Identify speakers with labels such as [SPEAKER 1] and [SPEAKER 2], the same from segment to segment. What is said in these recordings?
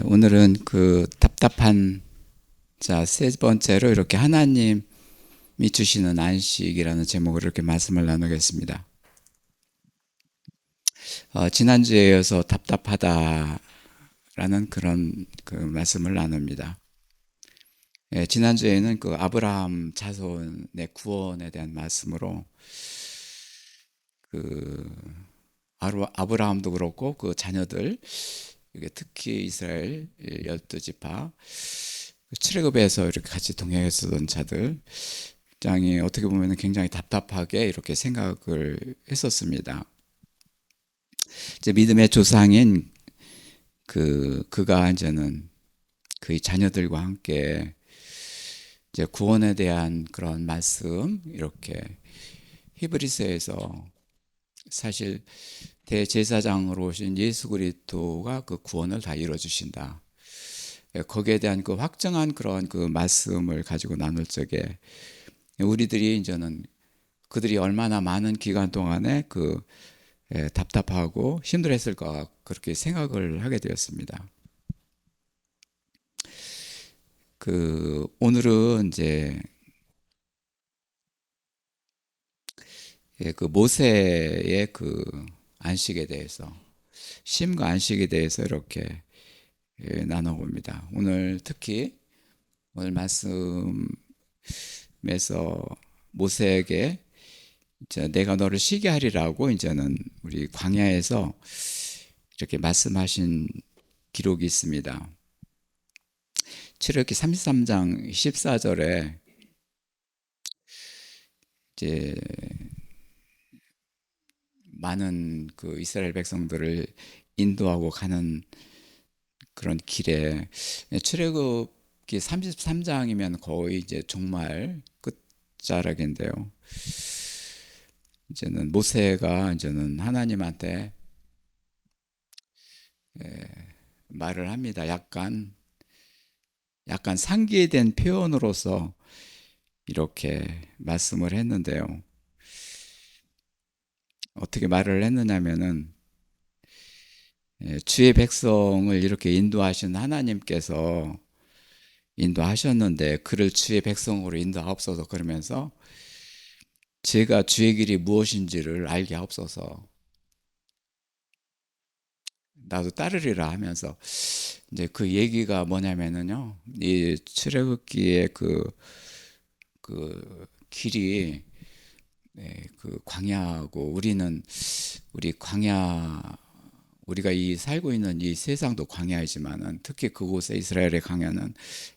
[SPEAKER 1] 오늘은 그 답답한 세 번째로 이렇게 하나님이 주시는 안식이라는 제목으로 이렇게 말씀을 나누겠습니다. 지난주에 이어서 답답하다라는 그런 그 말씀을 나눕니다. 지난주에는 그 아브라함 자손의 구원에 대한 말씀으로 그 아브라함도 그렇고 그 자녀들, 이게 특히 이스라엘 12지파 출애굽에서 이렇게 같이 동행했었던 자들 장이 어떻게 보면 굉장히 답답하게 이렇게 생각을 했었습니다. 이제 믿음의 조상인 그가 이제는 그 자녀들과 함께 이제 구원에 대한 그런 말씀 이렇게 히브리서에서 사실 대제사장으로 오신 예수 그리스도가 그 구원을 다 이루어 주신다. 거기에 대한 그 확정한 그런 그 말씀을 가지고 나눌 적에 우리들이 이제는 그들이 얼마나 많은 기간 동안에 답답하고 힘들었을까 그렇게 생각을 하게 되었습니다. 오늘은 이제 그 모세의 그 안식에 대해서 쉼과 안식에 대해서 이렇게 나눠봅니다. 오늘 특히 오늘 말씀에서 모세에게 이제 내가 너를 쉬게 하리라고 이제는 우리 광야에서 이렇게 말씀하신 기록이 있습니다. 출애굽기 33장 14절에 이제 많은 그 이스라엘 백성들을 인도하고 가는 그런 길에 출애굽기 33장이면 거의 이제 종말 끝자락인데요. 이제는 모세가 이제는 하나님한테 말을 합니다. 약간 상기된 표현으로서 이렇게 말씀을 했는데요. 어떻게 말을 했느냐면은 주의 백성을 이렇게 인도하신 하나님께서 인도하셨는데 그를 주의 백성으로 인도하옵소서 그러면서 제가 주의 길이 무엇인지를 알게 하옵소서 나도 따르리라 하면서 이제 그 얘기가 뭐냐면은요 이 출애굽기의 그 길이 그 광야하고 우리 광야 우리가 이 살고 있는 이 세상도 광야이지만은 특히 그곳에 이스라엘의 광야는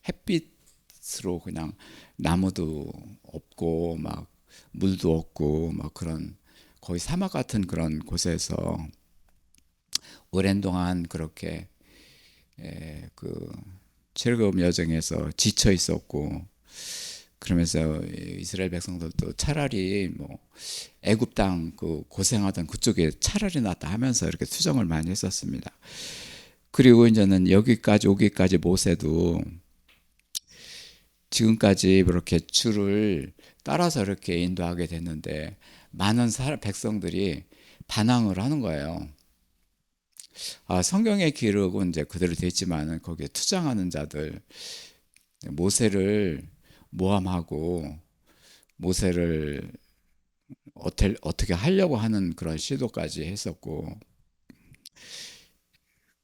[SPEAKER 1] 햇빛으로 그냥 나무도 없고 막 물도 없고 막 그런 거의 사막 같은 그런 곳에서 오랜 동안 그렇게 그 출애굽 여정에서 지쳐 있었고 그러면서 이스라엘 백성들도 차라리 뭐 애굽 땅 그 고생하던 그쪽에 차라리 낫다 하면서 이렇게 투정을 많이 했었습니다. 그리고 이제는 여기까지 오기까지 모세도 지금까지 이렇게 주를 따라서 이렇게 인도하게 됐는데 많은 백성들이 반항을 하는 거예요. 성경의 기록은 이제 그대로 돼 있지만은 거기에 투정하는 자들 모세를 모함하고 모세를 어떻게 하려고 하는 그런 시도까지 했었고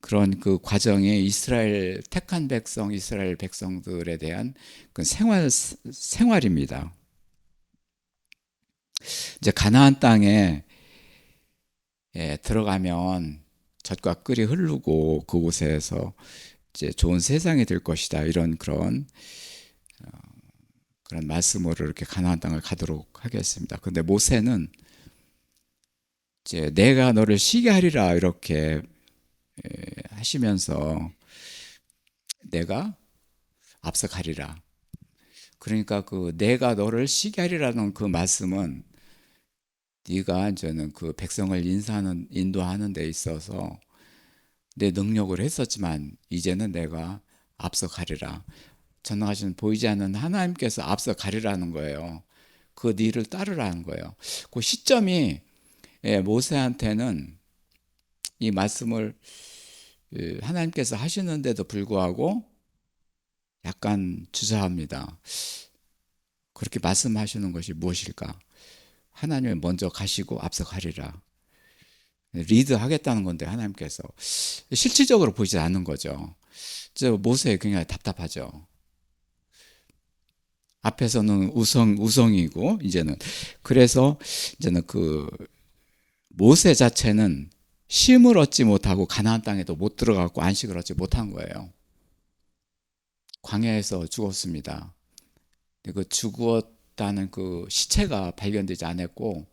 [SPEAKER 1] 그런 그 과정에 이스라엘 택한 백성 이스라엘 백성들에 대한 그 생활입니다. 이제 가나안 땅에 들어가면 젖과 꿀이 흐르고 그곳에서 이제 좋은 세상이 될 것이다 이런 그런 말씀으로 이렇게 가나안 땅을 가도록 하겠습니다. 근데 모세는 이제 내가 너를 쉬게 하리라 이렇게 하시면서 내가 앞서 가리라. 그러니까 그 내가 너를 쉬게 하리라는 그 말씀은 네가 이제는 그 백성을 인도하는 데 있어서 내 능력을 했었지만 이제는 내가 앞서 가리라. 전능하신 보이지 않는 하나님께서 앞서 가리라는 거예요. 그 니를 따르라는 거예요. 그 시점이 모세한테는 이 말씀을 하나님께서 하시는데도 불구하고 약간 주저합니다. 그렇게 말씀하시는 것이 무엇일까? 하나님이 먼저 가시고 앞서 가리라. 리드하겠다는 건데 하나님께서 실질적으로 보이지 않는 거죠. 저 모세 굉장히 답답하죠. 앞에서는 우성이고 이제는 그래서 이제는 그 모세 자체는 쉼을 얻지 못하고 가나안 땅에도 못 들어가고 안식을 얻지 못한 거예요. 광야에서 죽었습니다. 그 죽었다는 그 시체가 발견되지 않았고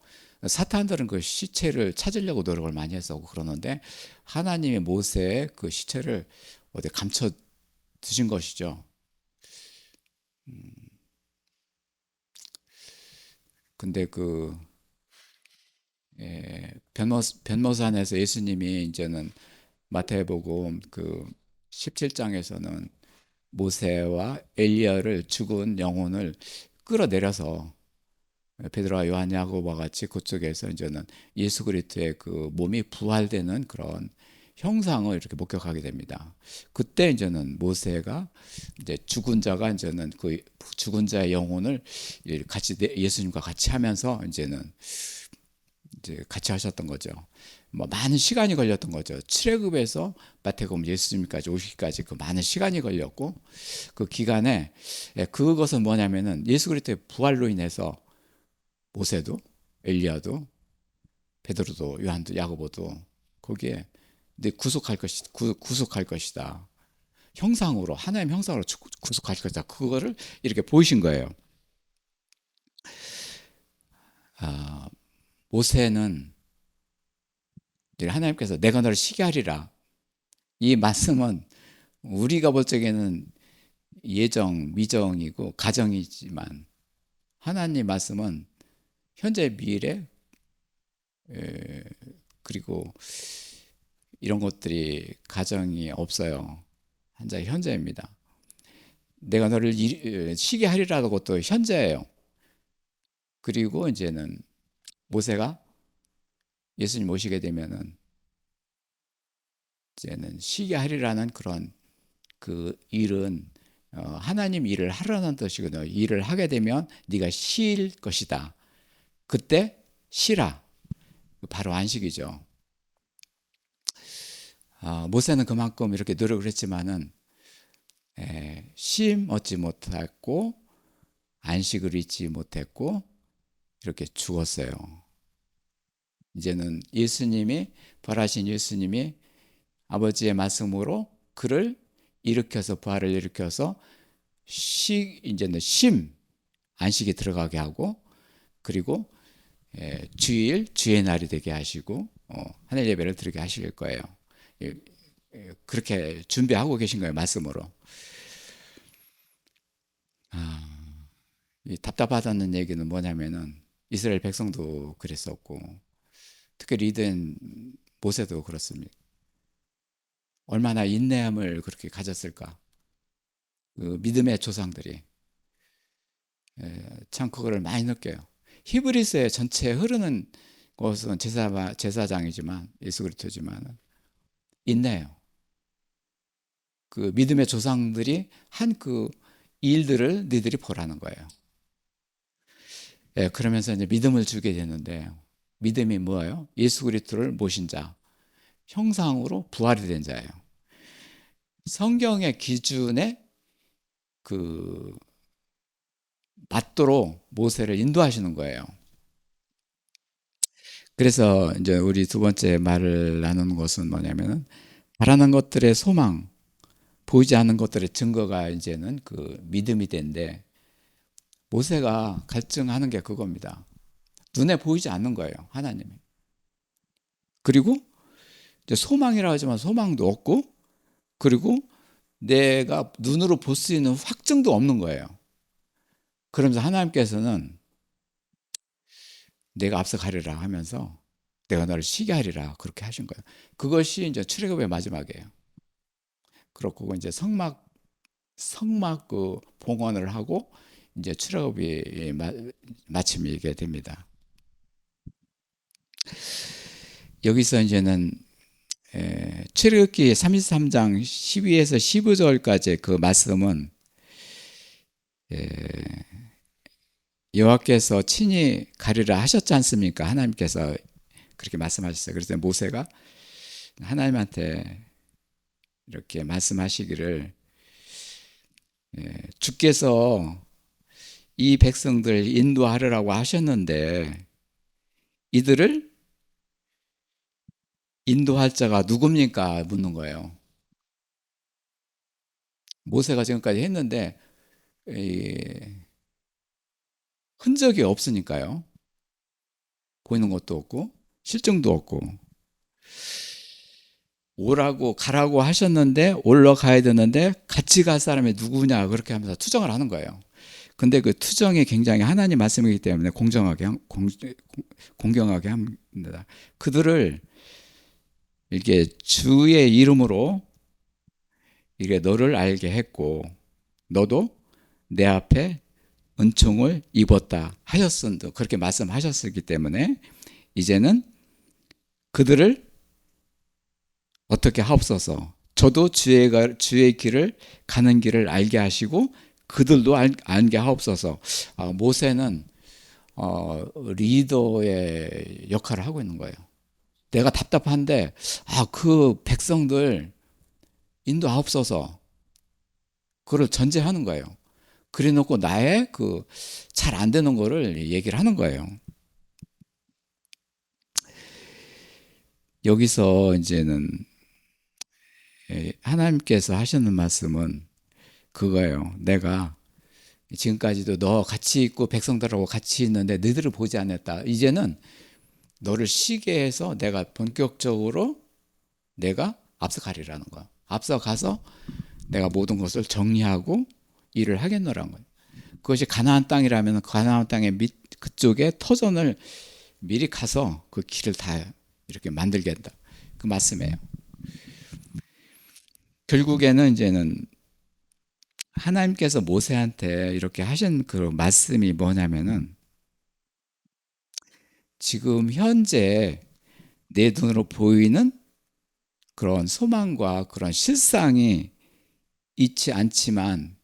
[SPEAKER 1] 사탄들은 그 시체를 찾으려고 노력을 많이 했었고 그러는데 하나님이 모세의 그 시체를 어디 감춰 두신 것이죠. 근데 그 변모산에서 예수님이 이제는 마태복음 그 17장에서는 모세와 엘리야를 죽은 영혼을 끌어내려서 베드로와 요한 야고보와 같이 그쪽에서 이제는 예수 그리스도의 그 몸이 부활되는 그런 형상을 이렇게 목격하게 됩니다. 그때 이제는 모세가 이제 죽은 자가 이제는 그 죽은 자의 영혼을 같이 예수님과 같이 하면서 이제는 이제 같이 하셨던 거죠. 뭐 많은 시간이 걸렸던 거죠. 출애굽에서 마태복음 예수님까지 오시기까지 그 많은 시간이 걸렸고 그 기간에 그것은 뭐냐면은 예수 그리스도의 부활로 인해서 모세도 엘리야도 베드로도 요한도 야고보도 거기에 내 구속할 것이다. 형상으로 하나님 형상으로 구속할 것이다. 그거를 이렇게 보이신 거예요. 아, 모세는 하나님께서 내가 너를 쉬게 하리라. 이 말씀은 우리가 볼 적에는 예정, 미정이고 가정이지만 하나님 말씀은 현재, 미래, 그리고 이런 것들이 가정이 없어요. 한자 현재입니다. 내가 너를 쉬게 하리라고 또 현재예요. 그리고 이제는 모세가 예수님 오시게 되면은 이제는 쉬게 하리라는 그런 그 일은 하나님 일을 하라는 뜻이거든요. 일을 하게 되면 네가 쉴 것이다. 그때 쉬라. 바로 안식이죠. 모세는 그만큼 이렇게 노력을 했지만은 쉼 얻지 못했고 안식을 잊지 못했고 이렇게 죽었어요. 이제는 예수님이 부활하신 예수님이 아버지의 말씀으로 그를 일으켜서 부활을 일으켜서 이제는 쉼 안식에 들어가게 하고 그리고 주일 주의 날이 되게 하시고 하늘 예배를 드리게 하실 거예요. 그렇게 준비하고 계신 거예요, 말씀으로. 이 답답하다는 얘기는 뭐냐면은 이스라엘 백성도 그랬었고 특히 리더인 모세도 그렇습니다. 얼마나 인내함을 그렇게 가졌을까? 그 믿음의 조상들이 참 그거를 많이 느껴요. 히브리서의 전체 흐르는 것은 제사장이지만 예수 그리스도지만 인내요. 그 믿음의 조상들이 한 그 일들을 너희들이 보라는 거예요. 그러면서 이제 믿음을 주게 되는데 믿음이 뭐예요? 예수 그리스도를 모신 자, 형상으로 부활이 된 자예요. 성경의 기준에 그 맞도록 모세를 인도하시는 거예요. 그래서 이제 우리 두 번째 말을 나누는 것은 뭐냐면은 바라는 것들의 소망, 보이지 않는 것들의 증거가 이제는 그 믿음이 된데 모세가 갈증하는 게 그겁니다. 눈에 보이지 않는 거예요, 하나님이. 그리고 이제 소망이라 하지만 소망도 없고 그리고 내가 눈으로 볼 수 있는 확증도 없는 거예요. 그러면서 하나님께서는 내가 앞서 가리라 하면서 내가 너를 쉬게 하리라 그렇게 하신 거예요. 그것이 이제 출애굽의 마지막이에요. 그렇고 이제 성막 그 봉헌을 하고 이제 출애굽이 마침이게 됩니다. 여기서 이제는 출애굽기 33장 12에서 15절까지 그 말씀은 여호와께서 친히 가리라 하셨지 않습니까? 하나님께서 그렇게 말씀하셨어요. 그래서 모세가 하나님한테 이렇게 말씀하시기를, 주께서 이 백성들 인도하려고 하셨는데 이들을 인도할 자가 누굽니까? 묻는 거예요. 모세가 지금까지 했는데 흔적이 없으니까요. 보이는 것도 없고 실증도 없고, 오라고 가라고 하셨는데 올라가야 되는데 같이 갈 사람이 누구냐, 그렇게 하면서 투정을 하는 거예요. 근데 그 투정이 굉장히 하나님 말씀이기 때문에 공경하게 합니다. 그들을 이렇게 주의 이름으로 이게 너를 알게 했고 너도 내 앞에 은총을 입었다 하셨은도 그렇게 말씀하셨기 때문에 이제는 그들을 어떻게 하옵소서. 저도 주의 길을 가는 길을 알게 하시고 그들도 알게 하옵소서. 모세는 리더의 역할을 하고 있는 거예요. 내가 답답한데 그 백성들 인도하옵소서. 그걸 전제하는 거예요. 그래 놓고 나의 그 잘 안 되는 거를 얘기를 하는 거예요. 여기서 이제는 하나님께서 하시는 말씀은 그거예요. 내가 지금까지도 너 같이 있고 백성들하고 같이 있는데 너희들을 보지 않았다. 이제는 너를 쉬게 해서 내가 본격적으로 내가 앞서가리라는 거야. 앞서가서 내가 모든 것을 정리하고 일을 하겠노라는 거예요. 그것이 가나안 땅이라면 가나안 땅의 그쪽에 터전을 미리 가서 그 길을 다 이렇게 만들겠다. 그 말씀이에요. 결국에는 이제는 하나님께서 모세한테 이렇게 하신 그 말씀이 뭐냐면은, 지금 현재 내 눈으로 보이는 그런 소망과 그런 실상이 있지 않지만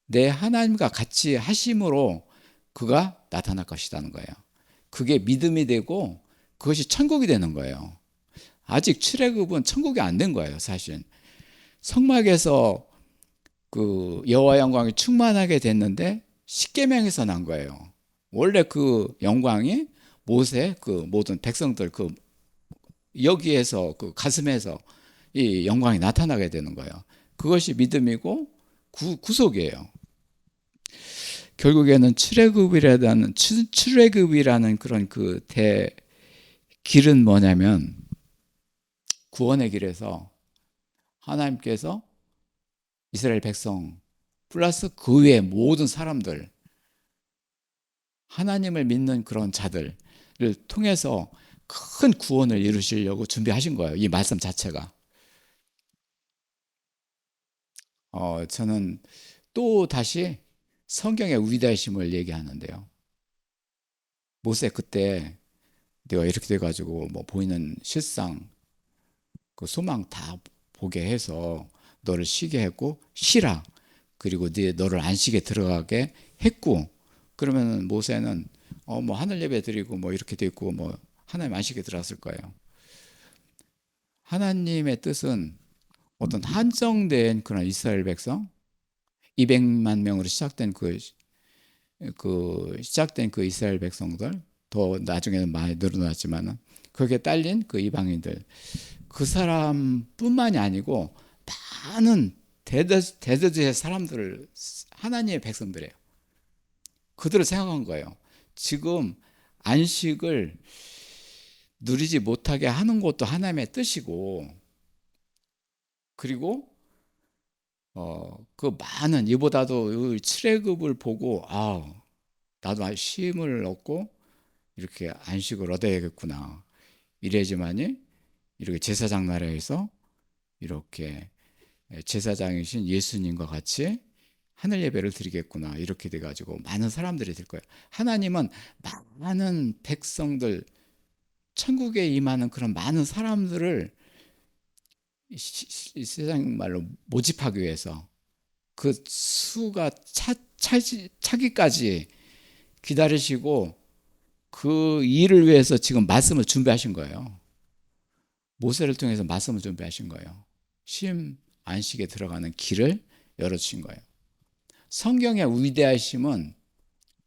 [SPEAKER 1] 내 하나님과 같이 하심으로 그가 나타날 것이라는 거예요. 그게 믿음이 되고 그것이 천국이 되는 거예요. 아직 출애굽은 천국이 안 된 거예요, 사실. 성막에서 그 여호와 영광이 충만하게 됐는데 십계명에서 난 거예요. 원래 그 영광이 모세 그 모든 백성들 그 여기에서 그 가슴에서 이 영광이 나타나게 되는 거예요. 그것이 믿음이고 구속이에요. 결국에는 출애굽이라는 그런 그 길은 뭐냐면, 구원의 길에서 하나님께서 이스라엘 백성 플러스 그 외의 모든 사람들, 하나님을 믿는 그런 자들을 통해서 큰 구원을 이루시려고 준비하신 거예요. 이 말씀 자체가. 저는 또 다시 성경의 위대하심을 얘기하는데요. 모세 그때 내가 이렇게 돼가지고 뭐 보이는 실상, 그 소망 다 보게 해서 너를 쉬게 했고 쉬라. 그리고 너를 안식에 들어가게 했고, 그러면 모세는 뭐 하늘 예배 드리고 뭐 이렇게 돼 있고 뭐 하나님 안식에 들어갔을 거예요. 하나님의 뜻은 어떤 한정된 그런 이스라엘 백성 200만 명으로 시작된 그 이스라엘 백성들, 더 나중에는 많이 늘어났지만은 거기에 딸린 그 이방인들, 그 사람뿐만이 아니고 많은 대대지의 사람들을 하나님의 백성들이에요. 그들을 생각한 거예요. 지금 안식을 누리지 못하게 하는 것도 하나님의 뜻이고, 그리고 그 많은 이보다도 출애굽을 보고 나도 쉼을 얻고 이렇게 안식을 얻어야겠구나, 이래야지만이 이렇게 제사장 나라에서 이렇게 제사장이신 예수님과 같이 하늘 예배를 드리겠구나, 이렇게 돼가지고 많은 사람들이 될 거예요. 하나님은 많은 백성들, 천국에 임하는 그런 많은 사람들을 이 세상 말로 모집하기 위해서 그 수가 차기까지 기다리시고 그 일을 위해서 지금 말씀을 준비하신 거예요. 모세를 통해서 말씀을 준비하신 거예요. 쉼 안식에 들어가는 길을 열어주신 거예요. 성경의 위대하심은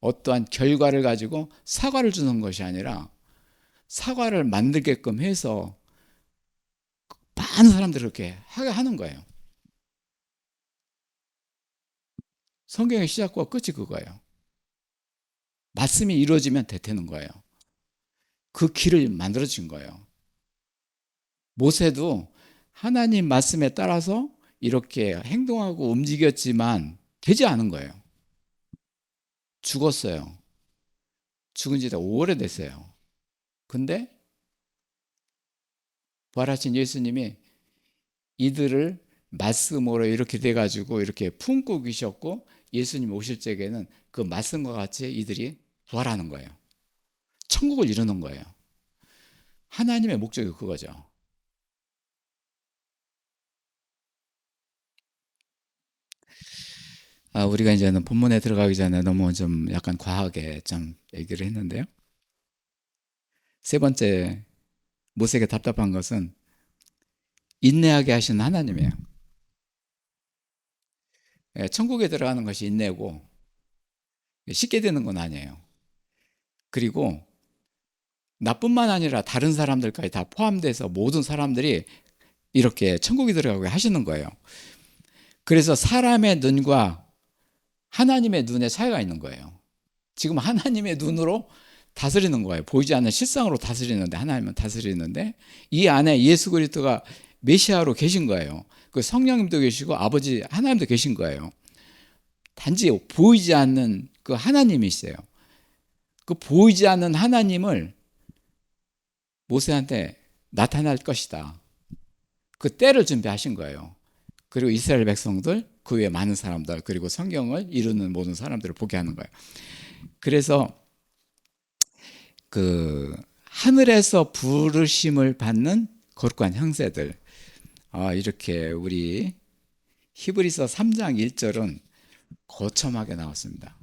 [SPEAKER 1] 어떠한 결과를 가지고 사과를 주는 것이 아니라 사과를 만들게끔 해서 많은 사람들이 그렇게 하게 하는 거예요. 성경의 시작과 끝이 그거예요. 말씀이 이루어지면 되는 거예요. 그 길을 만들어진 거예요. 모세도 하나님 말씀에 따라서 이렇게 행동하고 움직였지만 되지 않은 거예요. 죽었어요. 죽은 지 다 오래됐어요. 근데 부활하신 예수님이 이들을 말씀으로 이렇게 돼가지고 이렇게 품고 계셨고 예수님 오실 적에는 그 말씀과 같이 이들이 부활하는 거예요. 천국을 이루는 거예요. 하나님의 목적이 그거죠. 우리가 이제는 본문에 들어가기 전에 너무 좀 약간 과하게 좀 얘기를 했는데요. 세 번째, 모세에게 답답한 것은 인내하게 하신 하나님이에요. 천국에 들어가는 것이 인내고 쉽게 되는 건 아니에요. 그리고 나뿐만 아니라 다른 사람들까지 다 포함돼서 모든 사람들이 이렇게 천국에 들어가게 하시는 거예요. 그래서 사람의 눈과 하나님의 눈에 차이가 있는 거예요. 지금 하나님의 눈으로 다스리는 거예요. 보이지 않는 실상으로 다스리는데, 하나님은 다스리는데 이 안에 예수 그리스도가 메시아로 계신 거예요. 그 성령님도 계시고 아버지 하나님도 계신 거예요. 단지 보이지 않는 그 하나님이 있어요. 그 보이지 않는 하나님을 모세한테 나타날 것이다. 그 때를 준비하신 거예요. 그리고 이스라엘 백성들, 그 외에 많은 사람들, 그리고 성경을 이루는 모든 사람들을 보게 하는 거예요. 그래서 그 하늘에서 부르심을 받는 거룩한 형제들, 이렇게 우리 히브리서 3장 1절은 거첨하게 나왔습니다.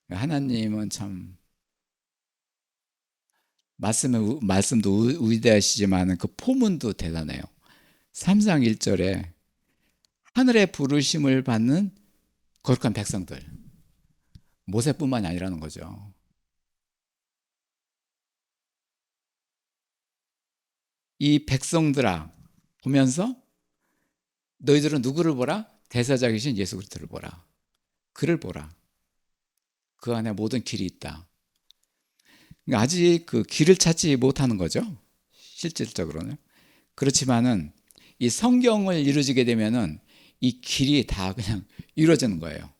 [SPEAKER 1] 하나님은 참 말씀도 위대하시지만 그 포문도 대단해요. 3장 1절에 하늘의 부르심을 받는 거룩한 백성들, 모세뿐만이 아니라는 거죠. 이 백성들아 보면서 너희들은 누구를 보라? 대사자이신 예수 그리스도를 보라. 그를 보라. 그 안에 모든 길이 있다. 그러니까 아직 그 길을 찾지 못하는 거죠. 실질적으로는. 그렇지만은 이 성경을 이루어지게 되면은 이 길이 다 그냥 이루어지는 거예요.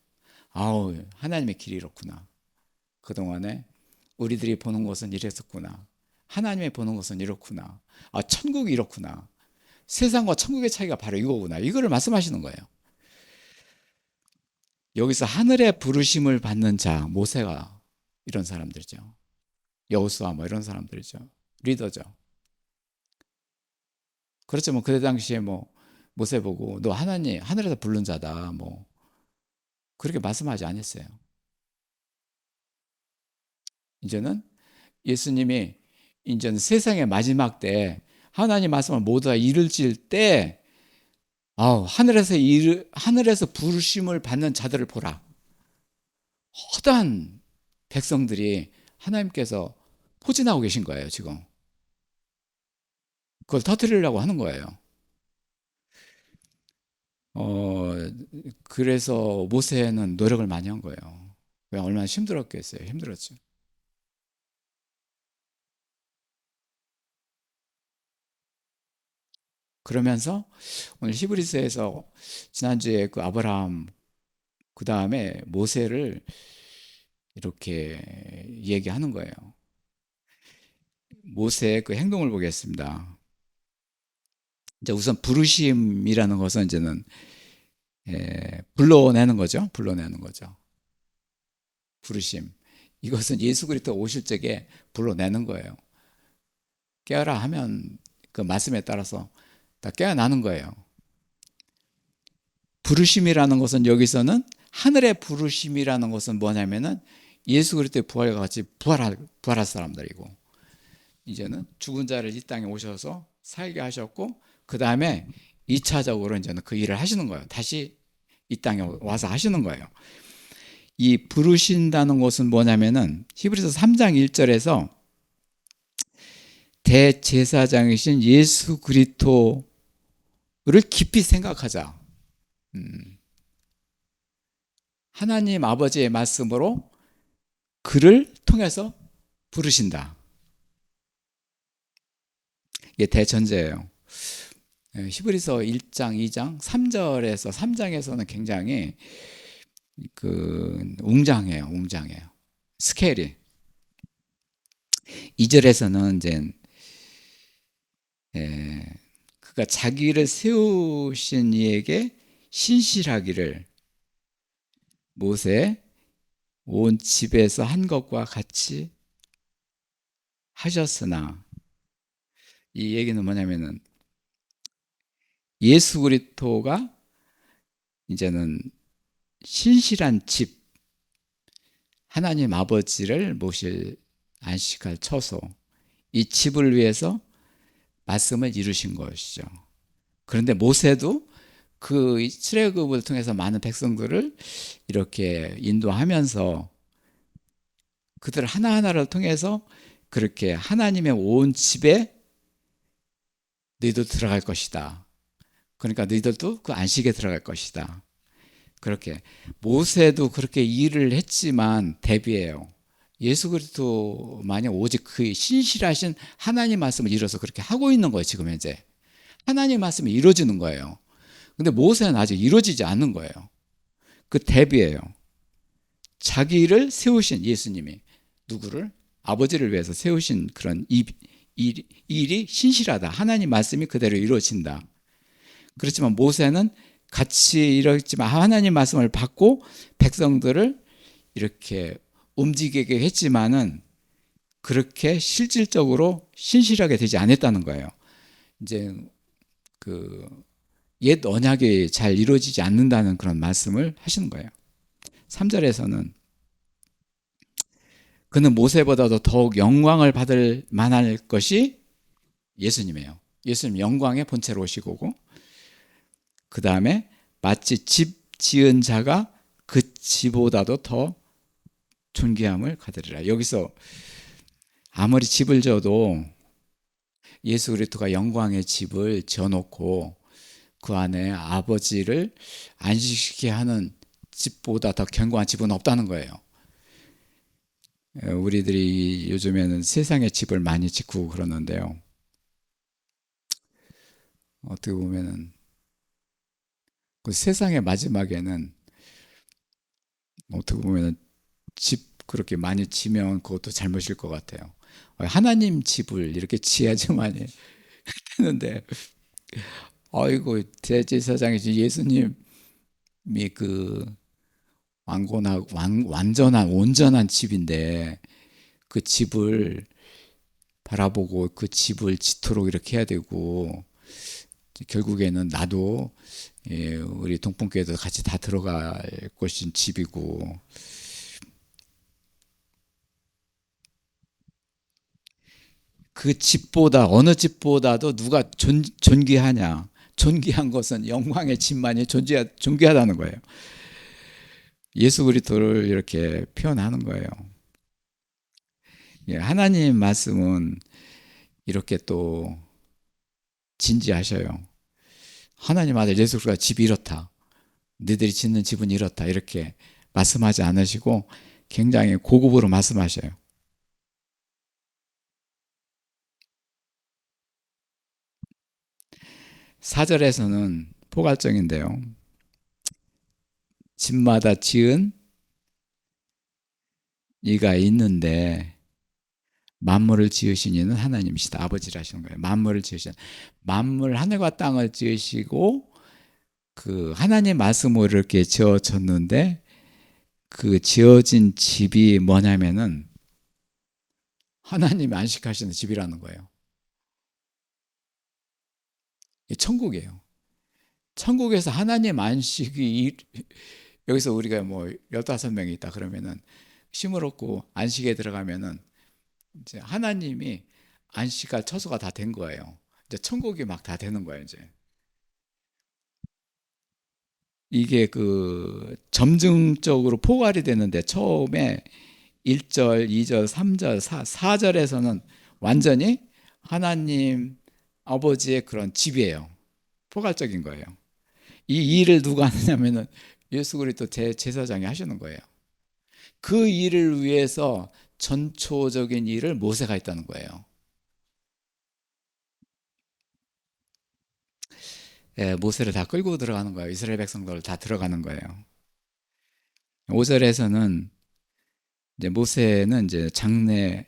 [SPEAKER 1] 아우, 하나님의 길이 이렇구나. 그동안에 우리들이 보는 것은 이랬었구나. 하나님의 보는 것은 이렇구나. 천국이 이렇구나. 세상과 천국의 차이가 바로 이거구나. 이거를 말씀하시는 거예요. 여기서 하늘의 부르심을 받는 자, 모세가 이런 사람들이죠. 여호수아 뭐 이런 사람들이죠. 리더죠. 그렇죠. 뭐 그때 당시에 뭐 모세 보고 너 하나님 하늘에서 부른 자다. 뭐 그렇게 말씀하지 않았어요. 이제는 예수님이 이제는 세상의 마지막 때 하나님 말씀을 모두 다 이룰 때 하늘에서 부르심을 받는 자들을 보라. 허다한 백성들이 하나님께서 포진하고 계신 거예요, 지금. 그걸 터뜨리려고 하는 거예요. 어, 그래서 모세는 노력을 많이 한 거예요. 얼마나 힘들었겠어요. 힘들었죠. 그러면서 오늘 히브리서에서 지난주에 그 아브라함 그 다음에 모세를 이렇게 얘기하는 거예요. 모세의 그 행동을 보겠습니다. 이제 우선 부르심이라는 것은 이제는 불러내는 거죠. 불러내는 거죠. 부르심. 이것은 예수 그리스도 오실 적에 불러내는 거예요. 깨어라 하면 그 말씀에 따라서 다 깨어나는 거예요. 부르심이라는 것은 여기서는 하늘의 부르심이라는 것은 뭐냐면은 예수 그리스도의 부활과 같이 부활할 사람들이고, 이제는 죽은 자를 이 땅에 오셔서 살게 하셨고, 그 다음에 2차적으로 이제는 그 일을 하시는 거예요. 다시 이 땅에 와서 하시는 거예요. 이 부르신다는 것은 뭐냐면은 히브리서 3장 1절에서 대제사장이신 예수 그리스도를 깊이 생각하자. 하나님 아버지의 말씀으로 그를 통해서 부르신다. 이게 대전제예요. 히브리서 1장, 2장, 3절에서 3장에서는 굉장히 웅장해요. 스케일이. 2절에서는 이제 그가 자기를 세우신 이에게 신실하기를 모세 온 집에서 한 것과 같이 하셨으나, 이 얘기는 뭐냐면은 예수 그리스도가 이제는 신실한 집, 하나님 아버지를 모실 안식할 처소, 이 집을 위해서 말씀을 이루신 것이죠. 그런데 모세도 그 출애굽을 통해서 많은 백성들을 이렇게 인도하면서 그들 하나하나를 통해서 그렇게 하나님의 온 집에 너희도 들어갈 것이다. 그러니까 너희들도 그 안식에 들어갈 것이다. 그렇게 모세도 그렇게 일을 했지만 대비해요. 예수 그리스도만이 오직 그 신실하신 하나님 말씀을 이뤄서 그렇게 하고 있는 거예요. 지금 현재 하나님 말씀이 이루어지는 거예요. 근데 모세는 아직 이루어지지 않는 거예요. 그 대비예요. 자기를 세우신 예수님이 누구를? 아버지를 위해서 세우신 그런 일이 신실하다. 하나님 말씀이 그대로 이루어진다. 그렇지만 모세는 같이 이렇지만 하나님 말씀을 받고 백성들을 이렇게 움직이게 했지만은 그렇게 실질적으로 신실하게 되지 않았다는 거예요. 이제 그 옛 언약이 잘 이루어지지 않는다는 그런 말씀을 하시는 거예요. 3절에서는 그는 모세보다도 더욱 영광을 받을 만할 것이 예수님이에요. 예수님 영광의 본체로 오시고, 그 다음에 마치 집 지은 자가 그 집보다도 더 존귀함을 받으리라. 여기서 아무리 집을 져도 예수 그리스도가 영광의 집을 지어놓고 그 안에 아버지를 안식시키게 하는 집보다 더 견고한 집은 없다는 거예요. 우리들이 요즘에는 세상의 집을 많이 짓고 그러는데요. 어떻게 보면은 그 세상의 마지막에는 어떻게 보면은 집 그렇게 많이 지면 그것도 잘못일 것 같아요. 하나님 집을 이렇게 지어야지만이 했는데, 아이고 대제사장이신 예수님이 그 완전한 온전한 집인데 그 집을 바라보고 그 집을 짓도록 이렇게 해야 되고, 결국에는 나도 우리 동풍교회도 같이 다 들어갈 것인 집이고, 그 집보다 어느 집보다도 누가 존귀하냐? 존귀한 것은 영광의 집만이 존귀하다는 거예요. 예수 그리스도를 이렇게 표현하는 거예요. 하나님 말씀은 이렇게 또 진지하셔요. 하나님 아들 예수 그리스도가 집이 이렇다. 너희들이 짓는 집은 이렇다. 이렇게 말씀하지 않으시고 굉장히 고급으로 말씀하셔요. 4절에서는 포괄적인데요. 집마다 지은 이가 있는데 만물을 지으신 이는 하나님이시다. 아버지라 하시는 거예요. 만물을 지으신, 만물 하늘과 땅을 지으시고 그 하나님 말씀으로 이렇게 지어졌는데, 그 지어진 집이 뭐냐면은 하나님이 안식하시는 집이라는 거예요. 이 천국이에요. 천국에서 하나님 안식이 여기서 우리가 뭐 15명이 있다 그러면은 쉼을 얻고 안식에 들어가면은 이제 하나님이 안식할 처소가 다 된 거예요. 이제 천국이 막 다 되는 거예요, 이제. 이게 그 점증적으로 포괄이 되는데 처음에 1절, 2절, 3절, 4절에서는 완전히 하나님 아버지의 그런 집이에요. 포괄적인 거예요. 이 일을 누가 하느냐면은 예수 그리스도 제사장이 하시는 거예요. 그 일을 위해서 전초적인 일을 모세가 했다는 거예요. 예, 모세를 다 끌고 들어가는 거예요. 이스라엘 백성들 다 들어가는 거예요. 5절에서는 이제 모세는 이제 장래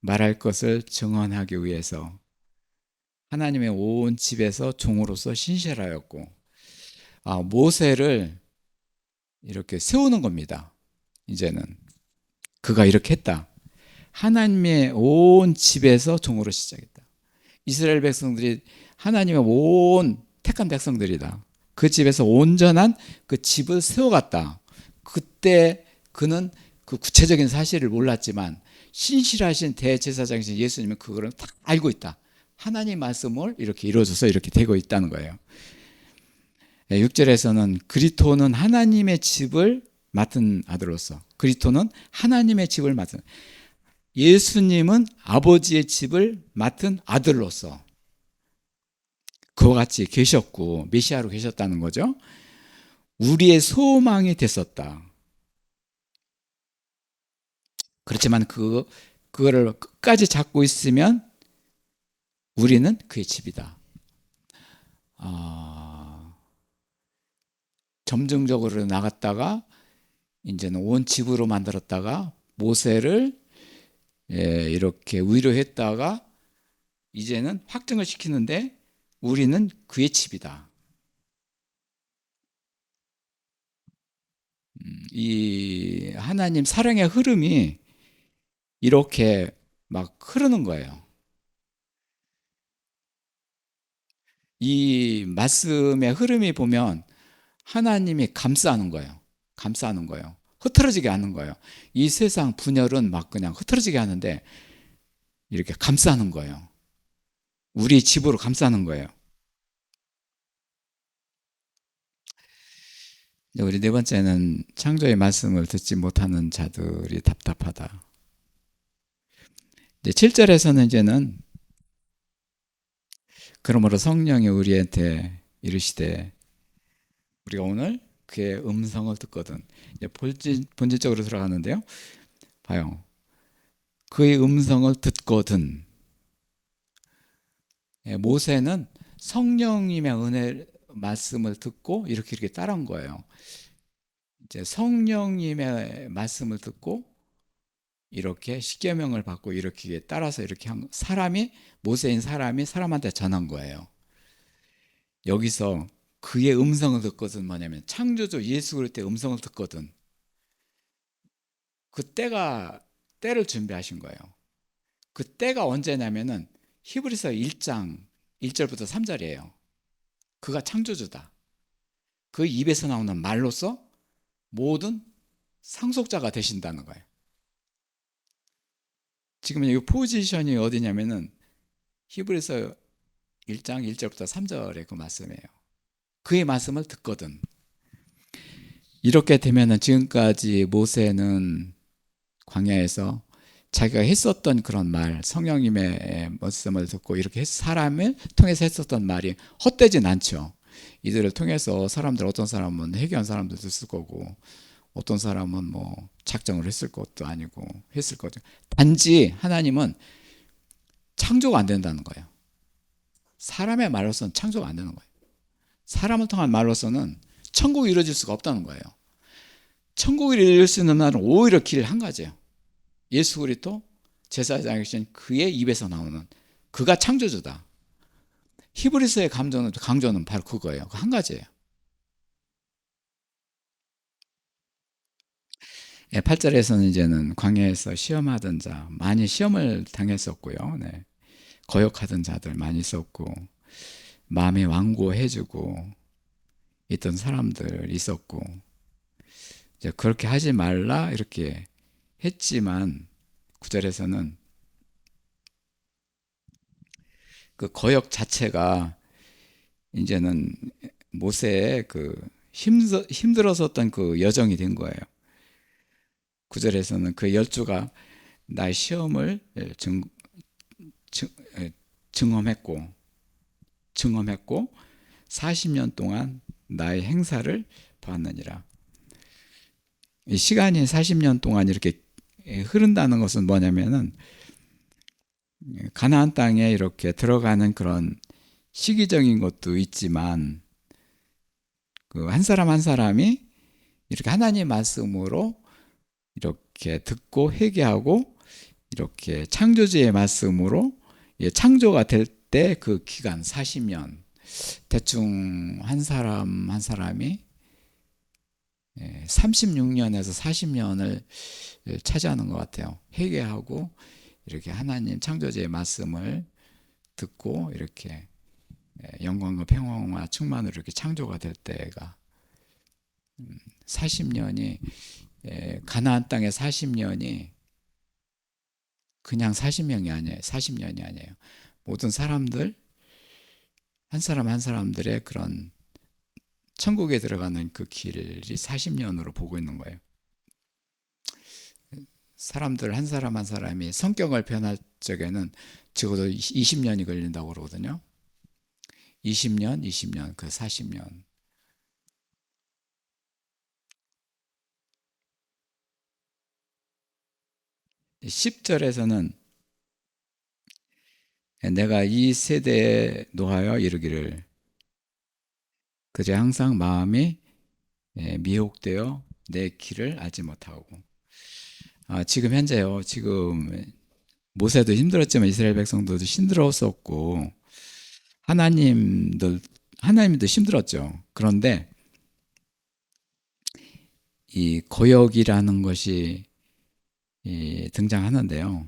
[SPEAKER 1] 말할 것을 증언하기 위해서 하나님의 온 집에서 종으로서 신실하였고, 모세를 이렇게 세우는 겁니다. 이제는 그가 이렇게 했다. 하나님의 온 집에서 종으로 시작했다. 이스라엘 백성들이 하나님의 온 택한 백성들이다. 그 집에서 온전한 그 집을 세워갔다. 그때 그는 그 구체적인 사실을 몰랐지만 신실하신 대제사장이신 예수님은 그거를 다 알고 있다. 하나님 말씀을 이렇게 이루어져서 이렇게 되고 있다는 거예요. 6절에서는 그리스도는 하나님의 집을 맡은 아들로서, 그리스도는 하나님의 집을 맡은, 예수님은 아버지의 집을 맡은 아들로서 그와 같이 계셨고 메시아로 계셨다는 거죠. 우리의 소망이 됐었다. 그렇지만 그거를 끝까지 잡고 있으면 우리는 그의 집이다. 점증적으로 나갔다가 이제는 온 집으로 만들었다가 모세를 이렇게 위로했다가 이제는 확증을 시키는데 우리는 그의 집이다. 이 하나님 사랑의 흐름이 이렇게 막 흐르는 거예요. 이 말씀의 흐름이 보면 하나님이 감싸는 거예요. 감싸는 거예요. 흐트러지게 하는 거예요. 이 세상 분열은 막 그냥 흐트러지게 하는데 이렇게 감싸는 거예요. 우리 집으로 감싸는 거예요. 우리 네 번째는 창조의 말씀을 듣지 못하는 자들이 답답하다. 7절에서는 이제는 그러므로 성령이 우리한테 이르시되 우리가 오늘 그의 음성을 듣거든. 이제 본질적으로 들어가는데요. 봐요. 그의 음성을 듣거든. 모세는 성령님의 은혜 말씀을 듣고 이렇게 따라온 거예요. 이제 성령님의 말씀을 듣고 이렇게 십계명을 받고 이렇게 따라서 이렇게 한 사람이 모세인 사람이 사람한테 전한 거예요. 여기서 그의 음성을 듣거든 뭐냐면 창조주 예수 그리스도의 음성을 듣거든. 그 때를 준비하신 거예요. 그 때가 언제냐면은 히브리서 1장 1절부터 3절이에요. 그가 창조주다. 그 입에서 나오는 말로서 모든 상속자가 되신다는 거예요. 지금 이 포지션이 어디냐면은 히브리서 1장 1절부터 3절의 그 말씀이에요. 그의 말씀을 듣거든. 이렇게 되면은 지금까지 모세는 광야에서 자기가 했었던 그런 말, 성령님의 말씀을 듣고 이렇게 사람을 통해서 했었던 말이 헛되진 않죠. 이들을 통해서 사람들, 어떤 사람은 회개한 사람들도 있을 거고 어떤 사람은 뭐 작정을 했을 것도 아니고 했을 거죠. 단지 하나님은 창조가 안 된다는 거예요. 사람의 말로서는 창조가 안 되는 거예요. 사람을 통한 말로서는 천국이 이루어질 수가 없다는 거예요. 천국을 이룰 수 있는 말은 오히려 길 한 가지예요. 예수 그리스도 제사장이신 그의 입에서 나오는 그가 창조주다. 히브리서의 강조는 바로 그거예요. 그 한 가지예요. 8절에서는 이제는 광야에서 시험하던 자, 많이 시험을 당했었고요. 네. 거역하던 자들 많이 있었고 마음에 완고해지고 있던 사람들 있었고, 이제 그렇게 하지 말라 이렇게 했지만 9절에서는 그 거역 자체가 이제는 모세의 그 힘들었었던 그 여정이 된 거예요. 9절에서는 그 열주가 나의 시험을 증, 증험했고 40년 동안 나의 행사를 보았느니라. 이 시간이 40년 동안 이렇게 흐른다는 것은 뭐냐면은 가나안 땅에 이렇게 들어가는 그런 시기적인 것도 있지만 그 한 사람 한 사람이 이렇게 하나님 말씀으로 이렇게 듣고 회개하고 이렇게 창조주의 말씀으로 창조가 될 때 그 기간 40년, 대충 한 사람 한 사람이 36년에서 40년을 차지하는 것 같아요. 회개하고 이렇게 하나님 창조주의 말씀을 듣고 이렇게 영광과 평화와 충만으로 이렇게 창조가 될 때가 40년이 가나안 땅의 40년이 그냥 40년이 아니에요. 40년이 아니에요. 모든 사람들 한 사람 한 사람들의 그런 천국에 들어가는 그 길이 40년으로 보고 있는 거예요. 사람들 한 사람 한 사람이 성격을 변할 적에는 적어도 20년이 걸린다고 그러거든요. 20년, 그 40년. 10절에서는 내가 이 세대에 노하여 이르기를 그제 항상 마음이 미혹되어 내 길을 알지 못하고. 지금 현재요. 지금 모세도 힘들었지만 이스라엘 백성들도 힘들었었고 하나님도 힘들었죠. 그런데 이 거역이라는 것이 등장하는데요.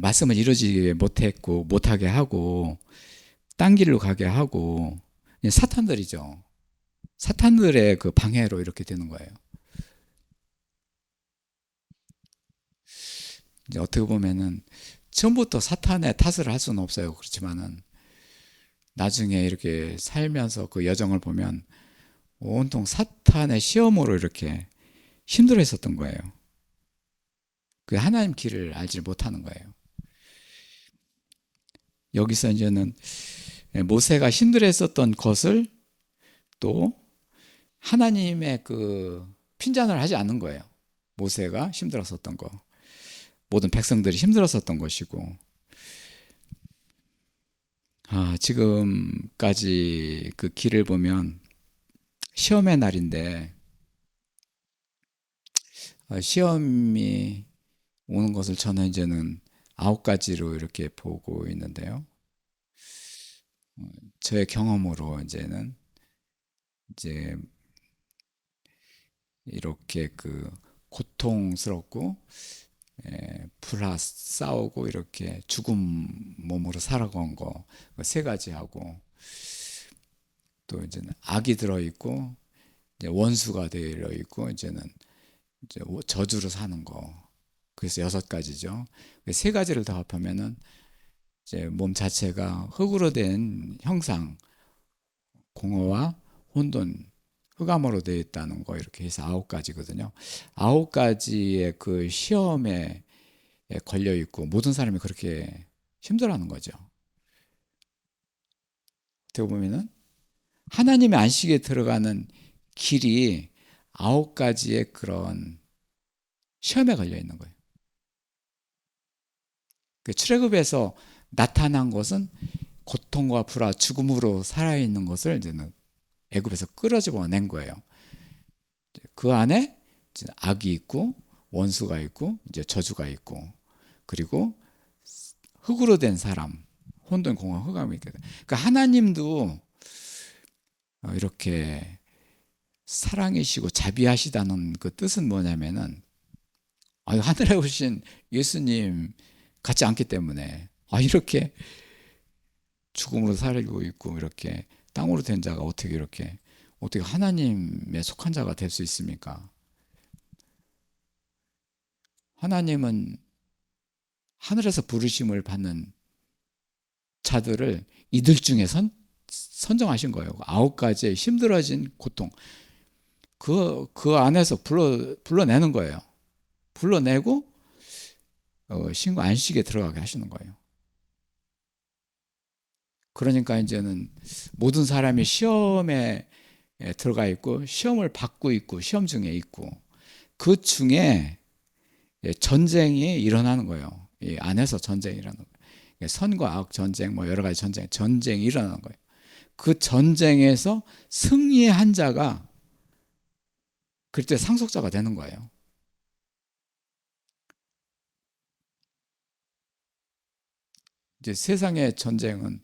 [SPEAKER 1] 말씀을 이루지 못했고 못하게 하고 딴 길로 가게 하고 사탄들이죠. 사탄들의 그 방해로 이렇게 되는 거예요. 이제 어떻게 보면은 처음부터 사탄의 탓을 할 수는 없어요. 그렇지만은 나중에 이렇게 살면서 그 여정을 보면 온통 사탄의 시험으로 이렇게 힘들어 했었던 거예요. 그 하나님 길을 알지 못하는 거예요. 여기서 이제는 모세가 힘들어 했었던 것을 또 하나님의 그 핀잔을 하지 않는 거예요. 모세가 힘들었었던 거, 모든 백성들이 힘들었었던 것이고, 지금까지 그 길을 보면 시험의 날인데 시험이 오는 것을 저는 이제는 9가지로 이렇게 보고 있는데요. 저의 경험으로 이제 이렇게 그 고통스럽고 싸우고 이렇게 죽은 몸으로 살아간 거 세 가지 하고 또 이제는 악이 들어 있고 이제 원수가 되어 있고 이제는 이제 저주로 사는 거. 그래서 6가지죠. 세 가지를 다 합하면은 이제 몸 자체가 흙으로 된 형상, 공허와 혼돈, 흑암으로 되어 있다는 거 이렇게 해서 9가지거든요. 9가지의 그 시험에 걸려 있고 모든 사람이 그렇게 힘들어하는 거죠. 어떻게 보면은 하나님의 안식에 들어가는 길이 9가지의 그런 시험에 걸려 있는 거예요. 그 출애굽에서 나타난 것은 고통과 불화, 죽음으로 살아있는 것을 이제는 애굽에서 끌어집어낸 거예요. 그 안에 악이 있고 원수가 있고 이제 저주가 있고 그리고 흙으로 된 사람, 혼돈, 공허, 흑암이 있거든. 그러니까 하나님도 이렇게 사랑이시고 자비하시다는 그 뜻은 뭐냐면은 하늘에 오신 예수님 같지 않기 때문에 이렇게 죽음으로 살고 있고 이렇게 땅으로 된 자가 어떻게 하나님에 속한 자가 될 수 있습니까? 하나님은 하늘에서 부르심을 받는 자들을 이들 중에 선정하신 거예요. 9가지의 힘들어진 고통. 그 안에서 불러내는 거예요. 불러내고, 신고 안식에 들어가게 하시는 거예요. 그러니까 이제는 모든 사람이 시험에 들어가 있고, 시험을 받고 있고, 시험 중에 있고, 그 중에 전쟁이 일어나는 거예요. 이 안에서 전쟁이 일어나는 거예요. 선과 악 전쟁, 뭐 여러 가지 전쟁이 일어나는 거예요. 그 전쟁에서 승리한 자가 그때 상속자가 되는 거예요. 이제 세상의 전쟁은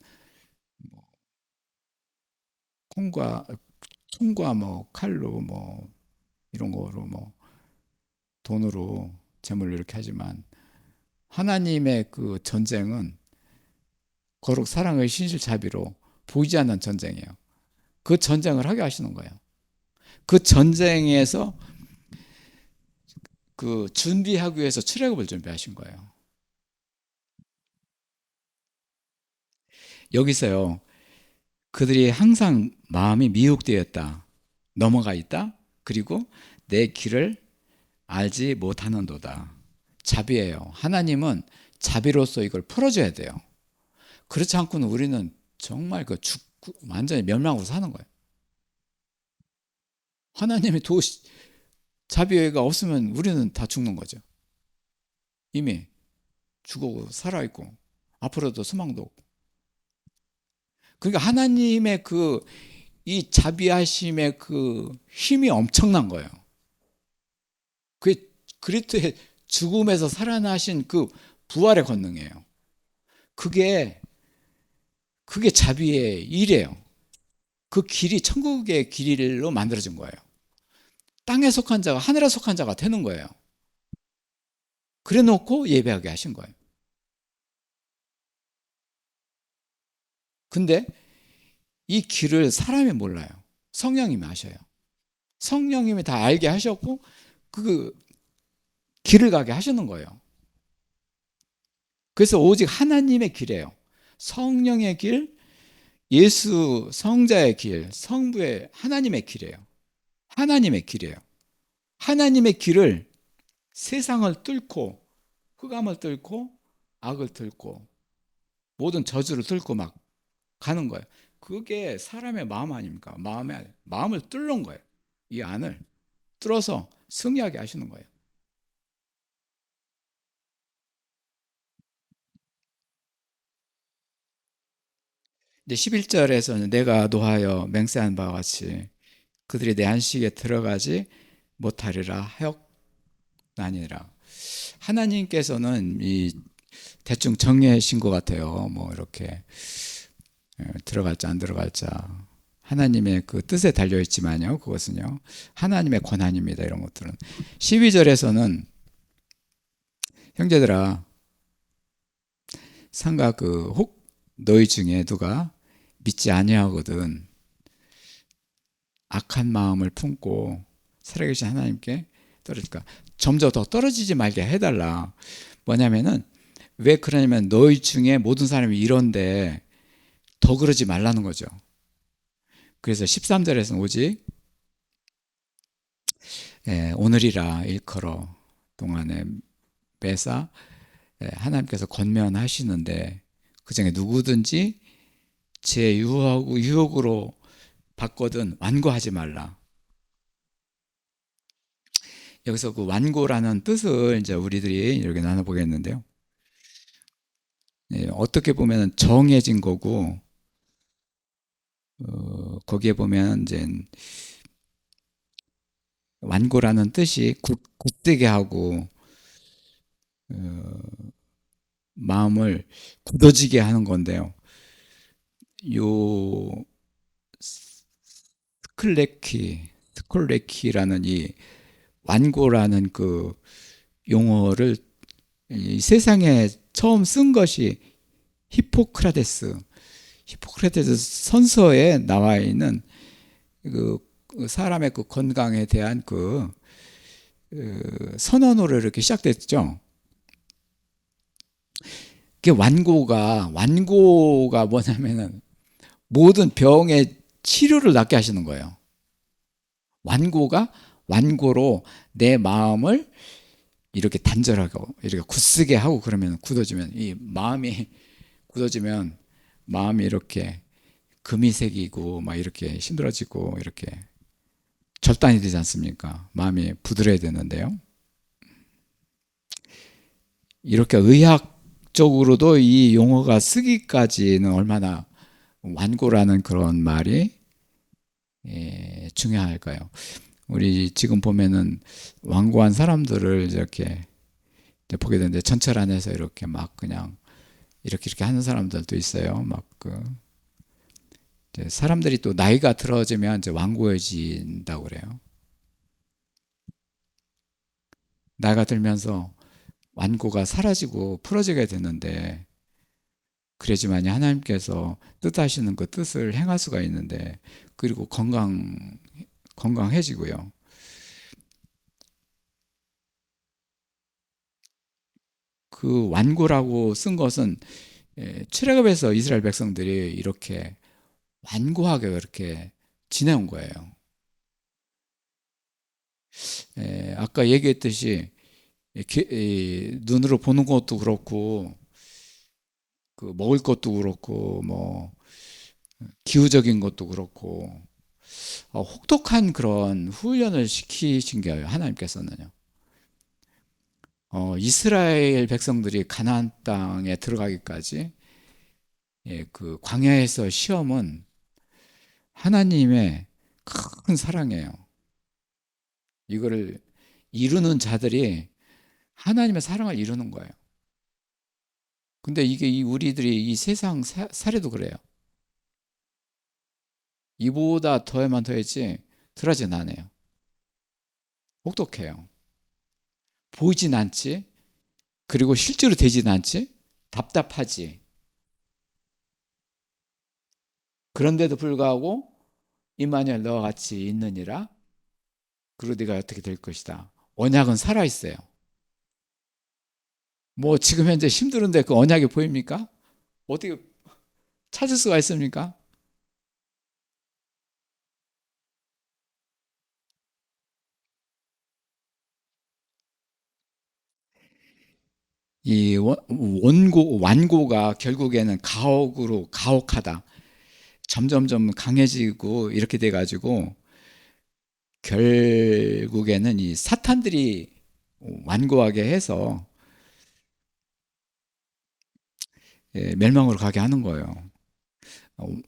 [SPEAKER 1] 콩과 총과 뭐 칼로 뭐 이런 거로 뭐 돈으로 재물로 이렇게 하지만 하나님의 그 전쟁은 거룩 사랑의 신실 자비로 보이지 않는 전쟁이에요. 그 전쟁을 하게 하시는 거예요. 그 전쟁에서 그 준비하기 위해서 출애굽을 준비하신 거예요. 여기서요. 그들이 항상 마음이 미혹되었다. 넘어가 있다. 그리고 내 길을 알지 못하는도다. 자비예요. 하나님은 자비로서 이걸 풀어줘야 돼요. 그렇지 않고는 우리는 정말 완전히 멸망으로 사는 거예요. 하나님의 자비가 없으면 우리는 다 죽는 거죠. 이미 죽고 살아있고 앞으로도 소망도 없고. 그러니까 하나님의 이 자비하심의 그 힘이 엄청난 거예요. 그게 그리스도의 죽음에서 살아나신 그 부활의 권능이에요. 그게 자비의 일이에요. 그 길이 천국의 길로 만들어진 거예요. 땅에 속한 자가 하늘에 속한 자가 되는 거예요. 그래 놓고 예배하게 하신 거예요. 근데 이 길을 사람이 몰라요. 성령님이 아셔요. 성령님이 다 알게 하셨고 그 길을 가게 하시는 거예요. 그래서 오직 하나님의 길이에요. 성령의 길, 예수 성자의 길, 성부의 하나님의 길이에요. 하나님의 길이에요. 하나님의 길을 세상을 뚫고 흑암을 뚫고 악을 뚫고 모든 저주를 뚫고 막 가는 거예요. 그게 사람의 마음 아닙니까? 마음을 뚫는 거예요. 이 안을 뚫어서 승리하게 하시는 거예요. 이제 11절에서는 내가 노하여 맹세한 바와 같이 그들이 내 안식에 들어가지 못하리라 하였나니라. 하나님께서는 이 대충 정해신 것 같아요. 뭐 이렇게 들어갈자 안 들어갈자 하나님의 그 뜻에 달려 있지만요. 그것은요 하나님의 권한입니다. 이런 것들은 12절에서는 형제들아 상가 혹 너희 중에 누가 믿지 아니하거든 악한 마음을 품고 살아계신 하나님께 떨어질까 점점 더 떨어지지 말게 해달라. 뭐냐면은 왜 그러냐면 너희 중에 모든 사람이 이런데 더 그러지 말라는 거죠. 그래서 13절에서는 오직 오늘이라 일컬어 동안에 매사 하나님께서 권면하시는데 그중에 누구든지 제 유혹으로 받거든 완고하지 말라. 여기서 그 완고라는 뜻을 이제 우리들이 이렇게 나눠보겠는데요. 어떻게 보면 정해진 거고 거기에 보면 이제 완고라는 뜻이 굳게 하고 마음을 굳어지게 하는 건데요. 요 스콜레키라는 이 완고라는 그 용어를 이 세상에 처음 쓴 것이 히포크라테스 선서에 나와 있는 그 사람의 그 건강에 대한 선언으로 이렇게 시작됐죠. 그게 완고가 뭐냐면은 모든 병의 치료를 낫게 하시는 거예요. 완고로 내 마음을 이렇게 단절하고 이렇게 굳세게 하고, 그러면 굳어지면, 이 마음이 굳어지면 마음이 이렇게 금이 새기고 막 이렇게 힘들어지고 이렇게 절단이 되지 않습니까? 마음이 부드러워야 되는데요. 이렇게 의학적으로도 이 용어가 쓰기까지는 얼마나 완고라는 그런 말이 중요할까요? 우리 지금 보면은 완고한 사람들을 이렇게 보게 되는데, 전철 안에서 이렇게 막 그냥 이렇게 하는 사람들도 있어요. 사람들이 또 나이가 들어지면 이제 완고해진다고 그래요. 나이가 들면서 완고가 사라지고 풀어지게 되는데, 그래야지만이 하나님께서 뜻하시는 그 뜻을 행할 수가 있는데, 그리고 건강해지고요. 그 완고라고 쓴 것은 출애굽에서 이스라엘 백성들이 이렇게 완고하게 그렇게 지내온 거예요. 아까 얘기했듯이 눈으로 보는 것도 그렇고, 그 먹을 것도 그렇고, 뭐 기후적인 것도 그렇고, 혹독한 그런 훈련을 시키신 거예요, 하나님께서는요. 이스라엘 백성들이 가나안 땅에 들어가기까지 그 광야에서 시험은 하나님의 큰 사랑이에요. 이거를 이루는 자들이 하나님의 사랑을 이루는 거예요. 근데 이게 우리들이 이 세상 사례도 그래요. 이보다 더해만 더했지 덜하진 않아요. 혹독해요. 보이진 않지, 그리고 실제로 되진 않지, 답답하지. 그런데도 불구하고 임마누엘 너와 같이 있느니라, 그리고 네가 어떻게 될 것이다. 언약은 살아있어요. 뭐 지금 현재 힘들은데 그 언약이 보입니까? 어떻게 찾을 수가 있습니까? 이 완고가 결국에는 가혹하다. 점점점 강해지고 이렇게 돼가지고 결국에는 이 사탄들이 완고하게 해서 멸망으로 가게 하는 거예요.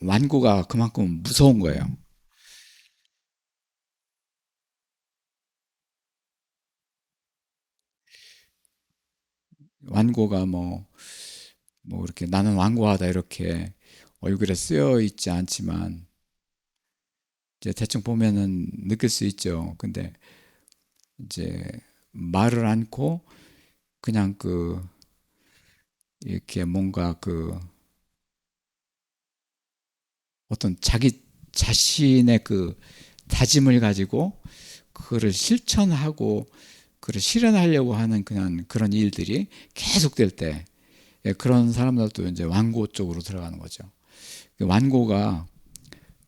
[SPEAKER 1] 완고가 그만큼 무서운 거예요. 완고가 뭐 이렇게 나는 완고하다 이렇게 얼굴에 쓰여 있지 않지만 이제 대충 보면은 느낄 수 있죠. 근데 이제 말을 않고 그냥 이렇게 뭔가 어떤 자기 자신의 그 다짐을 가지고 그거를 실천하고 그걸 실현하려고 하는 그냥 그런 일들이 계속될 때, 그런 사람들도 이제 완고 쪽으로 들어가는 거죠. 완고가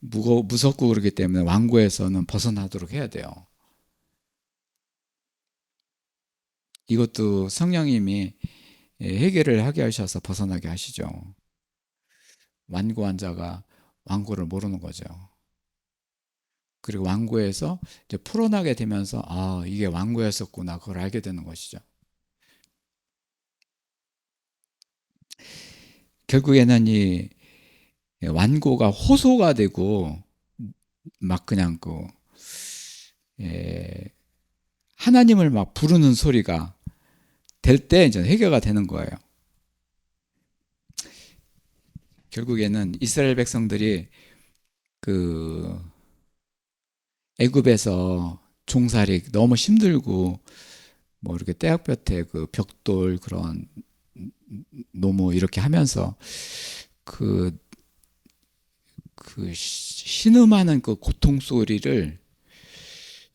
[SPEAKER 1] 무섭고 그렇기 때문에 완고에서는 벗어나도록 해야 돼요. 이것도 성령님이 해결을 하게 하셔서 벗어나게 하시죠. 완고한 자가 완고를 모르는 거죠. 그리고 완고에서 이제 풀어나게 되면서 아, 이게 완고였었구나, 그걸 알게 되는 것이죠. 결국에는 이 완고가 호소가 되고 막 그냥 예, 하나님을 막 부르는 소리가 될 때 이제 해결가 되는 거예요. 결국에는 이스라엘 백성들이 그 애굽에서 종살이 너무 힘들고 뭐 이렇게 떼약볕에 그 벽돌 그런 노무 이렇게 하면서 그 그 신음하는 그 고통 소리를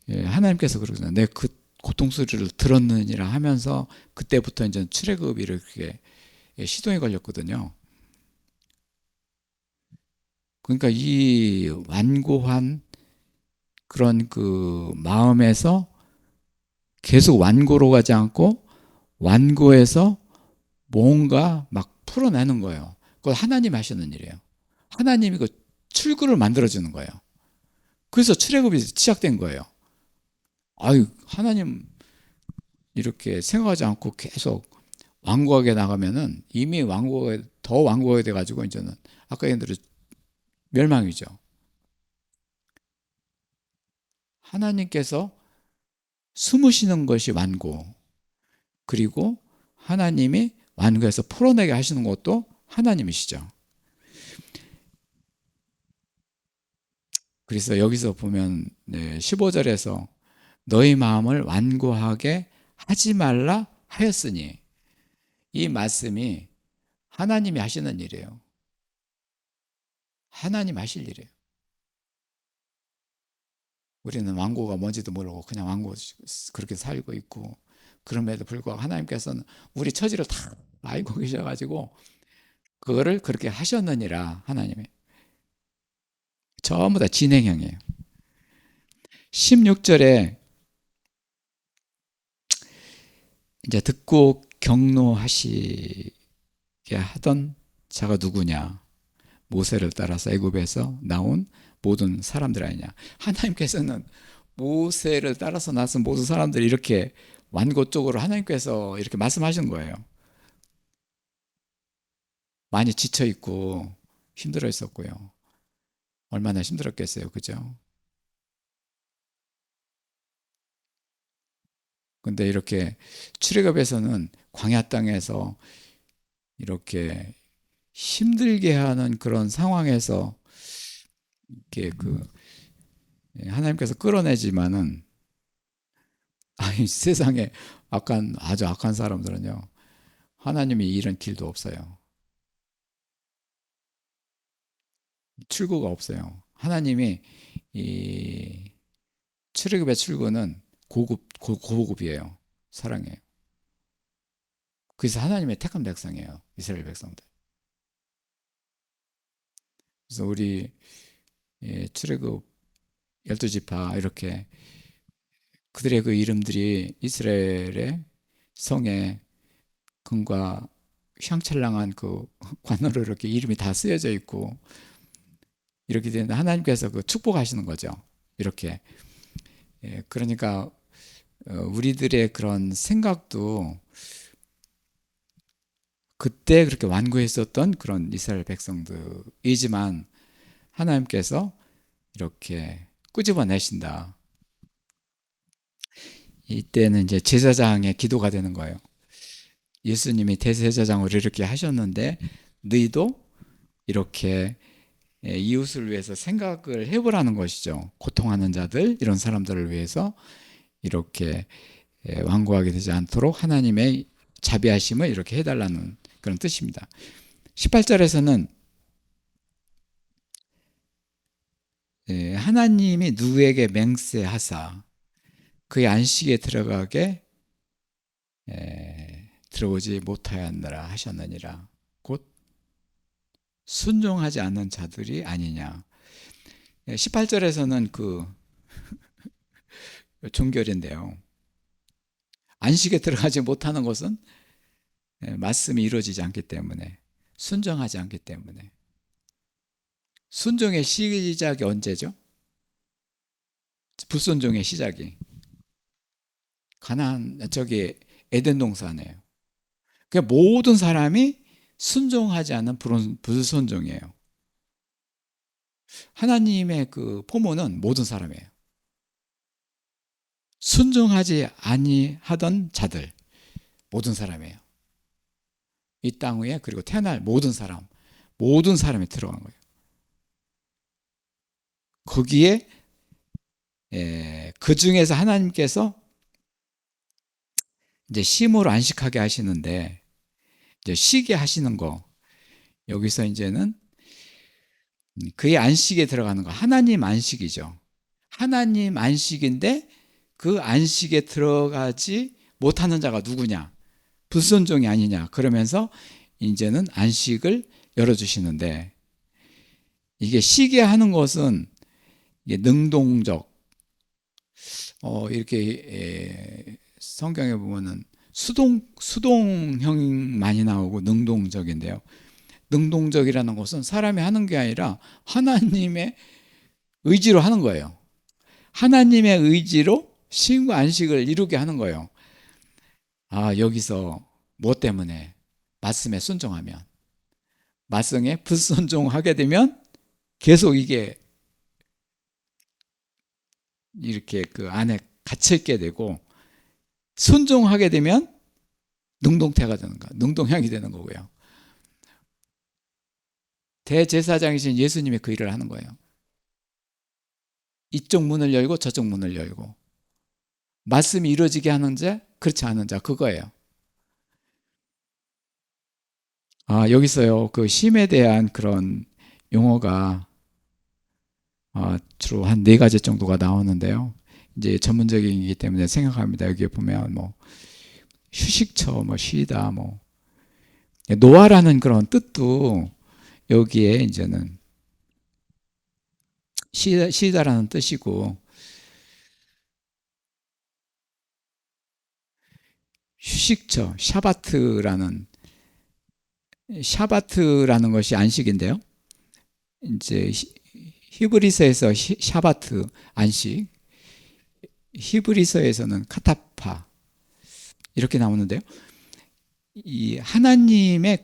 [SPEAKER 1] 하나님께서 그러잖아요. 내 그 고통 소리를 들었느니라 하면서 그때부터 이제 출애굽이 이렇게 시동이 걸렸거든요. 그러니까 이 완고한 그런 그 마음에서 계속 완고로 가지 않고 완고해서 뭔가 막 풀어내는 거예요. 그걸 하나님 하시는 일이에요. 하나님이 그 출구를 만들어주는 거예요. 그래서 출애굽이 시작된 거예요. 아유, 하나님 이렇게 생각하지 않고 계속 완고하게 나가면은 이미 완고하게, 더 완고하게 돼가지고 이제는 아까 얘기한 대로 멸망이죠. 하나님께서 숨으시는 것이 완고, 그리고 하나님이 완고해서 풀어내게 하시는 것도 하나님이시죠. 그래서 여기서 보면 15절에서 너희 마음을 완고하게 하지 말라 하였으니, 이 말씀이 하나님이 하시는 일이에요. 하나님 하실 일이에요. 우리는 완고가 뭔지도 모르고 그냥 완고 그렇게 살고 있고, 그럼에도 불구하고 하나님께서는 우리 처지를 다 알고 계셔가지고 그거를 그렇게 하셨느니라. 하나님이 전부 다 진행형이에요. 16절에 이제 듣고 경노하시게 하던 자가 누구냐? 모세를 따라서 애굽에서 나온 모든 사람들 아니냐? 하나님께서는 모세를 따라서 나선 모든 사람들이 이렇게 완고 쪽으로 하나님께서 이렇게 말씀하신 거예요. 많이 지쳐 있고 힘들어 있었고요. 얼마나 힘들었겠어요, 그죠? 근데 이렇게 출애굽에서는 광야 땅에서 이렇게 힘들게 하는 그런 상황에서 이렇게 그 하나님께서 끌어내지만은, 아니 세상에 아주 악한 사람들은요, 하나님이 이런 길도 없어요. 출구가 없어요. 하나님이 이 출애굽의 출구는 고급이에요. 사랑해요. 그래서 하나님의 택한 백성이에요. 이스라엘 백성들. 그래서 우리 출애굽 12지파 이렇게 그들의 그 이름들이 이스라엘의 성에 금과 휘황찬란한 그 관으로 이렇게 이름이 다 쓰여져 있고, 이렇게 되는데 하나님께서 그 축복하시는 거죠. 이렇게. 그러니까 우리들의 그런 생각도 그때 그렇게 완고했었던 그런 이스라엘 백성들이지만 하나님께서 이렇게 끄집어내신다. 이때는 이제 제사장의 기도가 되는 거예요. 예수님이 대제사장으로 이렇게 하셨는데 너희도 이렇게 이웃을 위해서 생각을 해보라는 것이죠. 고통하는 자들, 이런 사람들을 위해서 이렇게 완고하게 되지 않도록 하나님의 자비하심을 이렇게 해달라는 그런 뜻입니다. 18절에서는 하나님이 누구에게 맹세하사 그의 안식에 들어가게 들어오지 못하였느라 하셨느니라. 곧 순종하지 않는 자들이 아니냐. 18절에서는 그 종결인데요. 안식에 들어가지 못하는 것은 말씀이 이루어지지 않기 때문에, 순종하지 않기 때문에. 순종의 시작이 언제죠? 불순종의 시작이 가나안 저기 에덴 동산이에요. 그러니까 모든 사람이 순종하지 않는 불순종이에요. 하나님의 그 포모는 모든 사람이에요. 순종하지 아니하던 자들, 모든 사람이에요. 이 땅 위에 그리고 태어날 모든 사람, 모든 사람이 들어간 거예요. 거기에 그 중에서 하나님께서 이제 쉼으로 안식하게 하시는데, 이제 쉬게 하시는 거, 여기서 이제는 그의 안식에 들어가는 거. 하나님 안식이죠. 하나님 안식인데 그 안식에 들어가지 못하는 자가 누구냐? 불순종이 아니냐? 그러면서 이제는 안식을 열어주시는데, 이게 쉬게 하는 것은 이게 능동적, 이렇게 성경에 보면은 수동형 많이 나오고 능동적인데요. 능동적이라는 것은 사람이 하는 게 아니라 하나님의 의지로 하는 거예요. 하나님의 의지로 쉼과 안식을 이루게 하는 거예요. 여기서 뭐 때문에? 말씀에 순종하면. 말씀에 불순종하게 되면 계속 이게 이렇게 그 안에 갇혀있게 되고, 순종하게 되면 능동태가 되는 거야. 능동형이 되는 거고요. 대제사장이신 예수님이 그 일을 하는 거예요. 이쪽 문을 열고 저쪽 문을 열고, 말씀이 이루어지게 하는 자, 그렇지 않은 자, 그거예요. 여기서요, 그 쉼에 대한 그런 용어가 주로 한 4가지 정도가 나오는데요. 이제 전문적이기 때문에 생각합니다. 여기에 보면 뭐 휴식처, 뭐 쉬다, 뭐 노아라는 그런 뜻도 여기에 이제는 쉬다라는 뜻이고, 휴식처, 샤바트라는 것이 안식인데요. 이제 히브리서에서 샤바트, 안식, 히브리서에서는 카타파 이렇게 나오는데요. 이 하나님의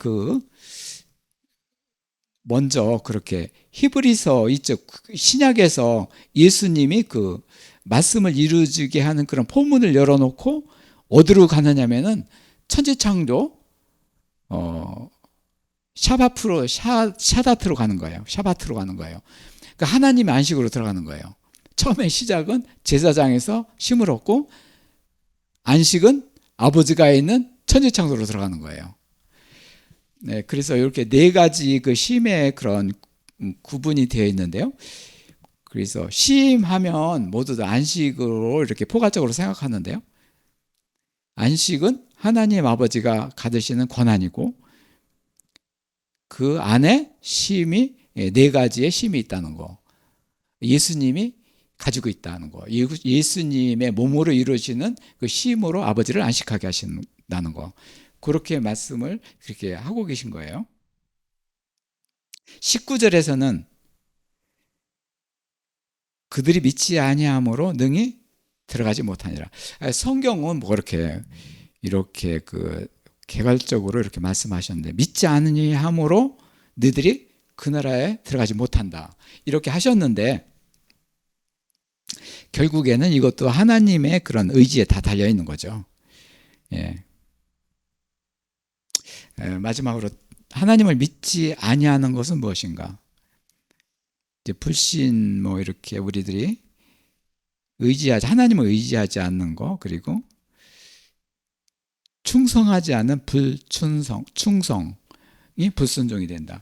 [SPEAKER 1] 먼저 그렇게 히브리서 이쪽 신약에서 예수님이 그 말씀을 이루어지게 하는 그런 포문을 열어놓고 어디로 가느냐면은 천지창조 샤다트로 가는 거예요. 샤바트로 가는 거예요. 그러니까 하나님의 안식으로 들어가는 거예요. 처음에 시작은 제사장에서 쉼을 얻고, 안식은 아버지가 있는 천지창조로 들어가는 거예요. 네, 그래서 이렇게 4가지 그 쉼의 그런 구분이 되어 있는데요. 그래서 쉼하면 모두 다 안식으로 이렇게 포괄적으로 생각하는데요. 안식은 하나님 아버지가 가지시는 권한이고, 그 안에 쉼이 4가지의 쉼이 있다는 거. 예수님이 가지고 있다는 거. 예수님의 몸으로 이루어지는 그 쉼으로 아버지를 안식하게 하신다는 거. 그렇게 말씀을 그렇게 하고 계신 거예요. 19절에서는 그들이 믿지 아니함으로 능히 들어가지 못하니라. 성경은 뭐 이렇게 그 개괄적으로 이렇게 말씀하셨는데, 믿지 아니함으로 너희들이 그 나라에 들어가지 못한다, 이렇게 하셨는데, 결국에는 이것도 하나님의 그런 의지에 다 달려 있는 거죠. 예. 마지막으로 하나님을 믿지 아니하는 것은 무엇인가? 이제 불신, 뭐 이렇게 우리들이 하나님을 의지하지 않는 거, 그리고 충성하지 않은 충성이 불순종이 된다.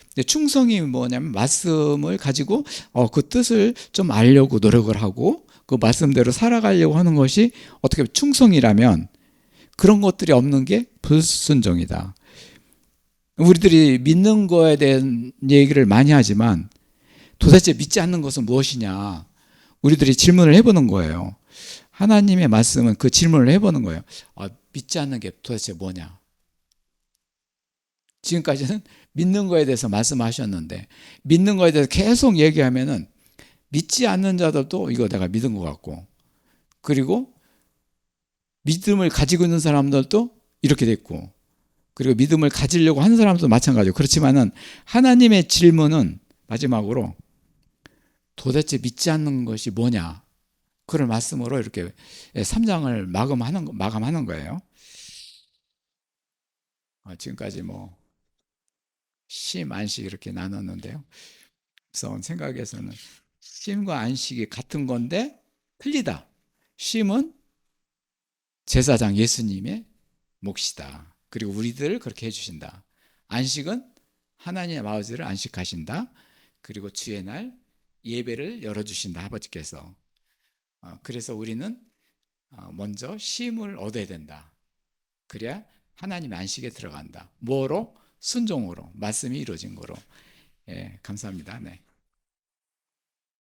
[SPEAKER 1] 근데 충성이 뭐냐면 말씀을 가지고 그 뜻을 좀 알려고 노력을 하고 그 말씀대로 살아가려고 하는 것이 어떻게 보면 충성이라면, 그런 것들이 없는 게 불순종이다. 우리들이 믿는 거에 대한 얘기를 많이 하지만 도대체 믿지 않는 것은 무엇이냐, 우리들이 질문을 해보는 거예요. 하나님의 말씀은 그 질문을 해보는 거예요. 믿지 않는 게 도대체 뭐냐? 지금까지는 믿는 거에 대해서 말씀하셨는데, 믿는 거에 대해서 계속 얘기하면은 믿지 않는 자들도 이거 내가 믿은 것 같고, 그리고 믿음을 가지고 있는 사람들도 이렇게 됐고, 그리고 믿음을 가지려고 하는 사람도 마찬가지고. 그렇지만은 하나님의 질문은 마지막으로 도대체 믿지 않는 것이 뭐냐, 그런 말씀으로 이렇게 3장을 마감하는 거예요. 지금까지 뭐 쉼, 안식 이렇게 나눴는데요. 그래서 생각에서는 쉼과 안식이 같은 건데 틀리다. 쉼은 제사장 예수님의 몫이다. 그리고 우리들을 그렇게 해주신다. 안식은 하나님의 아버지를 안식하신다. 그리고 주의 날 예배를 열어주신다, 아버지께서. 그래서 우리는 먼저 쉼을 얻어야 된다. 그래야 하나님 안식에 들어간다. 뭐로? 순종으로, 말씀이 이루어진 거로. 예, 감사합니다. 네.